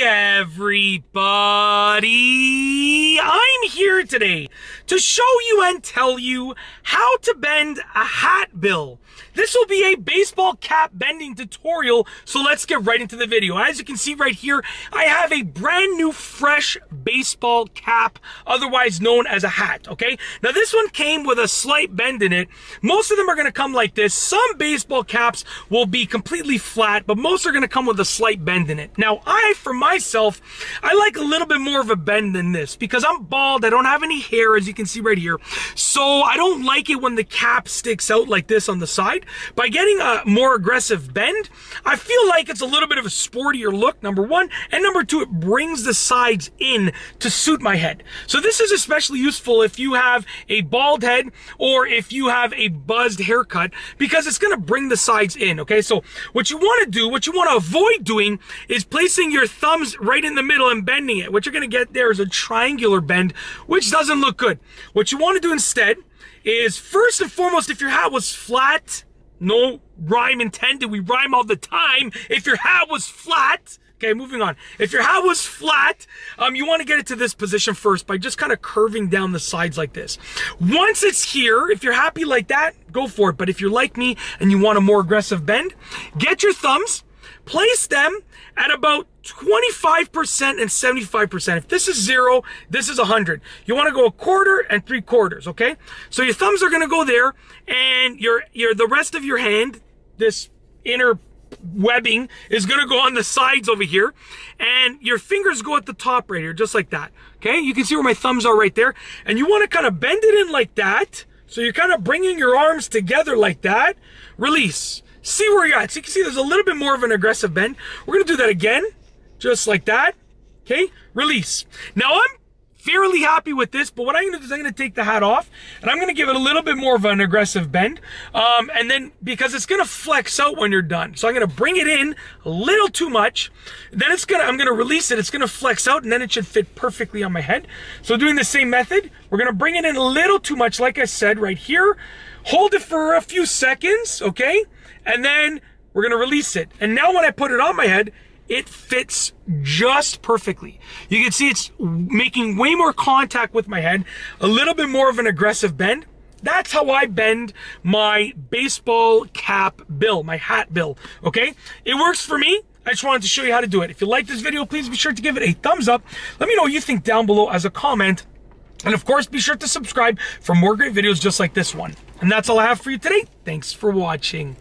everybody! I'm here today to show you and tell you how to bend a hat bill. This will be a baseball cap bending tutorial, so let's get right into the video. As you can see right here, I have a brand new fresh baseball cap, otherwise known as a hat, okay? Now this one came with a slight bend in it. Most of them are gonna come like this. Some baseball caps will be completely flat, but most are gonna come with a slight bend in it. Now for myself, I like a little bit more of a bend than this because I'm bald, I don't have any hair, as you can see right here. So I don't like it when the cap sticks out like this on the side. By getting a more aggressive bend, I feel like it's a little bit of a sportier look, number one, and number two, it brings the sides in to suit my head. So this is especially useful if you have a bald head or if you have a buzzed haircut, because it's gonna bring the sides in, okay? So what you wanna do, what you wanna avoid doing is placing your thumbs right in the middle and bending it. What you're gonna get there is a triangular bend, which doesn't look good. What you wanna do instead is, first and foremost, if your hat was flat, no rhyme intended, we rhyme all the time. If your hat was flat, okay, moving on. If your hat was flat, you want to get it to this position first by just kind of curving down the sides like this. Once it's here, if you're happy like that, go for it. But if you're like me and you want a more aggressive bend, get your thumbs, place them at about 25% and 75%. If this is 0, this is 100. You want to go 1/4 and 3/4, okay? So your thumbs are going to go there, and the rest of your hand, this inner webbing, is going to go on the sides over here, and your fingers go at the top right here, just like that, okay? You can see where my thumbs are right there, and you want to kind of bend it in like that. So you're kind of bringing your arms together like that. Release. See where you're at. So you can see there's a little bit more of an aggressive bend. We're going to do that again, just like that. Okay, release. Now I'm fairly happy with this, but what I'm going to do is I'm going to take the hat off and I'm going to give it a little bit more of an aggressive bend. And then, because it's going to flex out when you're done. So I'm going to bring it in a little too much. Then I'm going to release it. It's going to flex out, and then it should fit perfectly on my head. So doing the same method, we're going to bring it in a little too much, like I said, right here. Hold it for a few seconds, okay? And then we're gonna release it. And now when I put it on my head, it fits just perfectly. You can see it's making way more contact with my head, a little bit more of an aggressive bend. That's how I bend my baseball cap bill, my hat bill, okay? It works for me. I just wanted to show you how to do it. If you like this video, please be sure to give it a thumbs up. Let me know what you think down below as a comment. And of course, be sure to subscribe for more great videos just like this one. And that's all I have for you today. Thanks for watching.